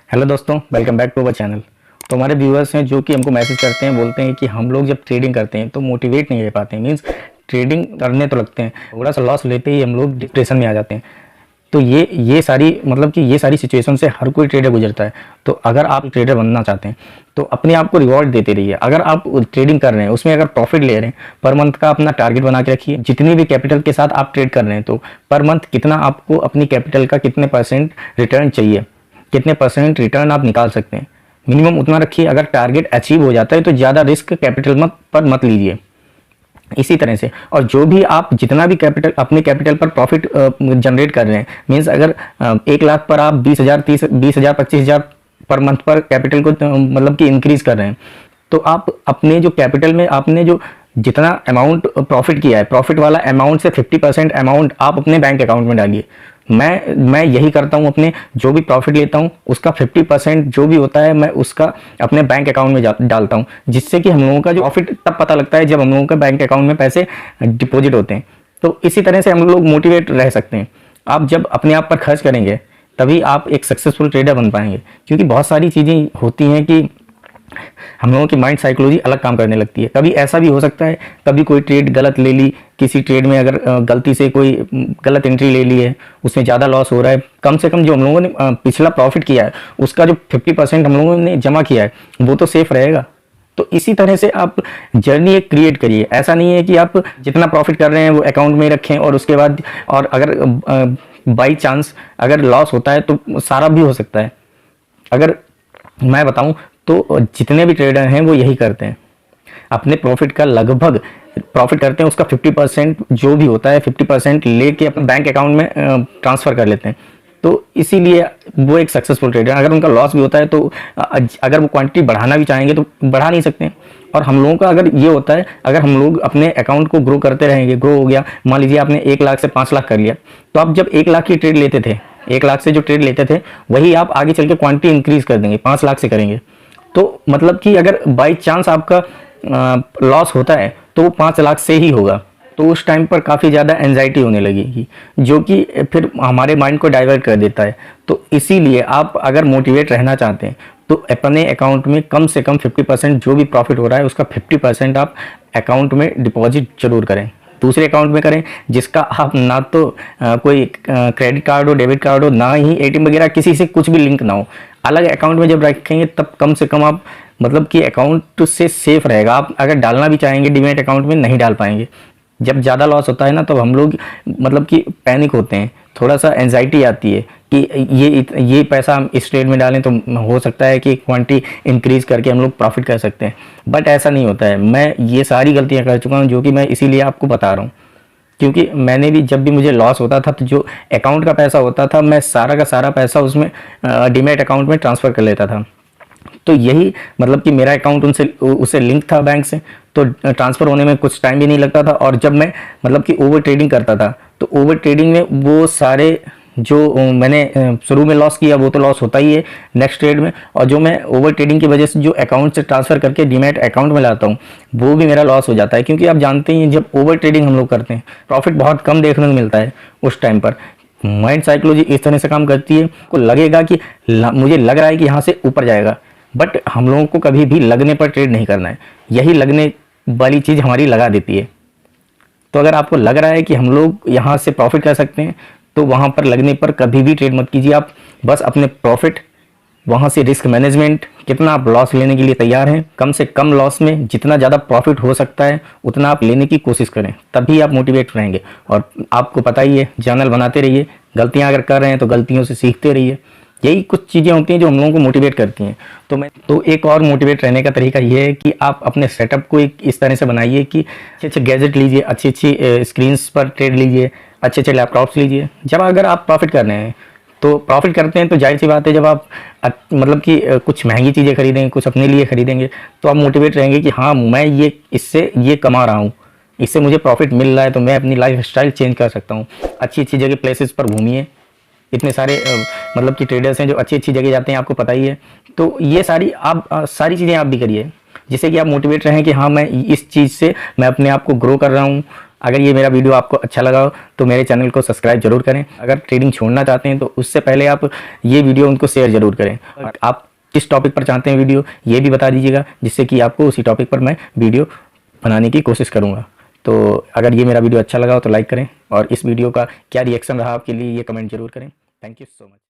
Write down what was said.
Hello दोस्तों, welcome back to our channel. तो हमारे व्यूअर्स हैं जो कि हमको मैसेज करते हैं, बोलते हैं कि हम लोग जब ट्रेडिंग करते हैं तो मोटिवेट नहीं रह पाते हैं। मींस ट्रेडिंग करने तो लगते हैं, थोड़ा सा लॉस लेते ही हम लोग डिप्रेशन में आ जाते हैं। तो ये सारी ये सारी सिचुएशन से हर कोई ट्रेडर गुजरता है। तो अगर आप ट्रेडर बनना चाहते हैं तो अपने आप को रिवॉर्ड देते रहिए। अगर आप ट्रेडिंग कर रहे हैं, उसमें अगर प्रॉफिट ले रहे हैं, पर मंथ का अपना टारगेट बना के रखिए। जितनी भी कैपिटल के साथ आप ट्रेड कर रहे हैं तो पर मंथ कितना आपको अपनी कैपिटल का कितने परसेंट रिटर्न चाहिए, कितने परसेंट रिटर्न आप निकाल सकते हैं, मिनिमम उतना रखिए। अगर टारगेट अचीव हो जाता है तो ज़्यादा रिस्क कैपिटल पर मत लीजिए। इसी तरह से, और जो भी आप जितना भी कैपिटल अपने कैपिटल पर प्रॉफिट जनरेट कर रहे हैं, मीन्स अगर 1 लाख पर आप 20,000 20,000 25,000 पर मंथ पर कैपिटल को कि इंक्रीज कर रहे हैं, तो आप अपने जो कैपिटल में आपने जो जितना अमाउंट प्रॉफिट किया है, प्रॉफिट वाला अमाउंट से 50% अमाउंट आप अपने बैंक अकाउंट में डालिए। मैं यही करता हूँ। अपने जो भी प्रॉफिट लेता हूँ उसका 50% जो भी होता है मैं उसका अपने बैंक अकाउंट में डालता हूँ, जिससे कि हम लोगों का जो प्रॉफिट तब पता लगता है जब हम लोगों के बैंक अकाउंट में पैसे डिपॉजिट होते हैं। तो इसी तरह से हम लोग मोटिवेट रह सकते हैं। आप जब अपने आप पर खर्च करेंगे तभी आप एक सक्सेसफुल ट्रेडर बन पाएंगे, क्योंकि बहुत सारी चीज़ें होती हैं कि हम लोगों की माइंड साइकोलॉजी अलग काम करने लगती है। कभी ऐसा भी हो सकता है, कभी कोई ट्रेड गलत ले ली, किसी ट्रेड में अगर गलती से कोई गलत एंट्री ले ली है, उसमें ज़्यादा लॉस हो रहा है। कम से कम जो हम लोगों ने पिछला प्रॉफिट किया है उसका जो 50% हम लोगों ने जमा किया है वो तो सेफ रहेगा। तो इसी तरह से आप जर्नी एक क्रिएट करिए। ऐसा नहीं है कि आप जितना प्रॉफिट कर रहे हैं वो अकाउंट में रखें और उसके बाद, और अगर बाई चांस अगर लॉस होता है तो सारा भी हो सकता है। अगर मैं बताऊं तो जितने भी ट्रेडर हैं वो यही करते हैं, अपने प्रॉफिट का लगभग प्रॉफिट करते हैं उसका 50% जो भी होता है 50% लेके अपने बैंक अकाउंट में ट्रांसफ़र कर लेते हैं। तो इसीलिए वो एक सक्सेसफुल ट्रेडर। अगर उनका लॉस भी होता है तो अगर वो क्वांटिटी बढ़ाना भी चाहेंगे तो बढ़ा नहीं सकते। और हम लोगों का अगर ये होता है, अगर हम लोग अपने अकाउंट को ग्रो करते रहेंगे, ग्रो हो गया, मान लीजिए आपने 1 लाख से 5 लाख कर लिया, तो आप जब 1 लाख की ट्रेड लेते थे, 1 लाख से जो ट्रेड लेते थे वही आप आगे चल के क्वांटिटी इंक्रीज कर देंगे, 5 लाख से करेंगे। तो मतलब कि अगर बाई चांस आपका लॉस होता है तो वो 5 लाख से ही होगा। तो उस टाइम पर काफ़ी ज़्यादा एंजाइटी होने लगेगी, जो कि फिर हमारे माइंड को डाइवर्ट कर देता है। तो इसीलिए आप अगर मोटिवेट रहना चाहते हैं तो अपने अकाउंट में कम से कम 50% जो भी प्रॉफिट हो रहा है उसका 50% आप अकाउंट में डिपॉजिट जरूर करें। दूसरे अकाउंट में करें जिसका आप ना तो कोई क्रेडिट कार्ड हो, डेबिट कार्ड हो, ना ही एटीएम वगैरह किसी से कुछ भी लिंक ना हो। अलग अकाउंट में जब रखेंगे तब कम से कम आप कि अकाउंट से सेफ रहेगा। आप अगर डालना भी चाहेंगे डीमैट अकाउंट में नहीं डाल पाएंगे। जब ज़्यादा लॉस होता है ना तो हम लोग कि पैनिक होते हैं, थोड़ा सा एंजाइटी आती है कि ये पैसा हम इस ट्रेड में डालें तो हो सकता है कि क्वांटिटी इंक्रीज करके हम लोग प्रॉफिट कर सकते हैं। बट ऐसा नहीं होता है। मैं ये सारी गलतियां कर चुका हूं, जो कि मैं इसीलिए आपको बता रहा हूं, क्योंकि मैंने भी जब भी मुझे लॉस होता था तो जो अकाउंट का पैसा होता था मैं सारा का सारा पैसा उसमें डीमैट अकाउंट में ट्रांसफ़र कर लेता था। तो यही कि मेरा अकाउंट उससे लिंक था बैंक से, तो ट्रांसफ़र होने में कुछ टाइम भी नहीं लगता था। और जब मैं कि ओवर ट्रेडिंग करता था तो ओवर ट्रेडिंग में वो सारे जो मैंने शुरू में लॉस किया वो तो लॉस होता ही है नेक्स्ट ट्रेड में, और जो मैं ओवर ट्रेडिंग की वजह से जो अकाउंट से ट्रांसफ़र करके डीमैट अकाउंट में लाता हूँ वो भी मेरा लॉस हो जाता है। क्योंकि आप जानते ही जब ओवर ट्रेडिंग हम लोग करते हैं प्रॉफिट बहुत कम देखने को मिलता है। उस टाइम पर माइंड साइकोलॉजी इस तरह से काम करती है, को लगेगा कि मुझे लग रहा है कि यहाँ से ऊपर जाएगा, बट हम लोगों को कभी भी लगने पर ट्रेड नहीं करना है। यही लगने वाली चीज़ हमारी लगा देती है। तो अगर आपको लग रहा है कि हम लोग यहाँ से प्रॉफिट कर सकते हैं तो वहाँ पर लगने पर कभी भी ट्रेड मत कीजिए। आप बस अपने प्रॉफिट, वहाँ से रिस्क मैनेजमेंट, कितना आप लॉस लेने के लिए तैयार हैं, कम से कम लॉस में जितना ज़्यादा प्रॉफिट हो सकता है उतना आप लेने की कोशिश करें, तभी आप मोटिवेट रहेंगे। और आपको पता ही है, चैनल बनाते रहिए, गलतियाँ अगर कर रहे हैं तो गलतियों से सीखते रहिए। यही कुछ चीज़ें होती हैं जो हम लोगों को मोटिवेट करती हैं। तो एक और मोटिवेट रहने का तरीका ये है कि आप अपने सेटअप को एक इस तरह से बनाइए कि अच्छे अच्छे गैजेट लीजिए, अच्छी अच्छी स्क्रीन्स पर ट्रेड लीजिए, अच्छे अच्छे लैपटॉप्स लीजिए। जब अगर आप प्रॉफिट कर रहे हैं तो प्रॉफिट करते हैं तो जाहिर सी बात है, जब आप कि कुछ महंगी चीज़ें खरीदेंगे, कुछ अपने लिए खरीदेंगे, तो आप मोटिवेट रहेंगे कि हाँ मैं इससे ये कमा रहा हूँ, इससे मुझे प्रॉफिट मिल रहा है, तो मैं अपनी लाइफ स्टाइल चेंज कर सकता हूँ। अच्छी अच्छी जगह प्लेसेस पर घूमिए। इतने सारे कि ट्रेडर्स हैं जो अच्छी अच्छी जगह जाते हैं, आपको पता ही है। तो ये सारी चीज़ें आप भी करिए, जिससे कि आप मोटिवेट रहें कि हाँ मैं इस चीज़ से मैं अपने आप को ग्रो कर रहा हूँ, अगर ये मेरा वीडियो आपको अच्छा लगा हो तो मेरे चैनल को सब्सक्राइब जरूर करें। अगर ट्रेडिंग छोड़ना चाहते हैं तो उससे पहले आप ये वीडियो उनको शेयर जरूर करें। और आप किस टॉपिक पर चाहते हैं वीडियो ये भी बता दीजिएगा, जिससे कि आपको उसी टॉपिक पर मैं वीडियो बनाने की कोशिश करूँगा। तो अगर ये मेरा वीडियो अच्छा लगा हो तो लाइक करें, और इस वीडियो का क्या रिएक्शन रहा आपके लिए ये कमेंट जरूर करें। Thank you so much.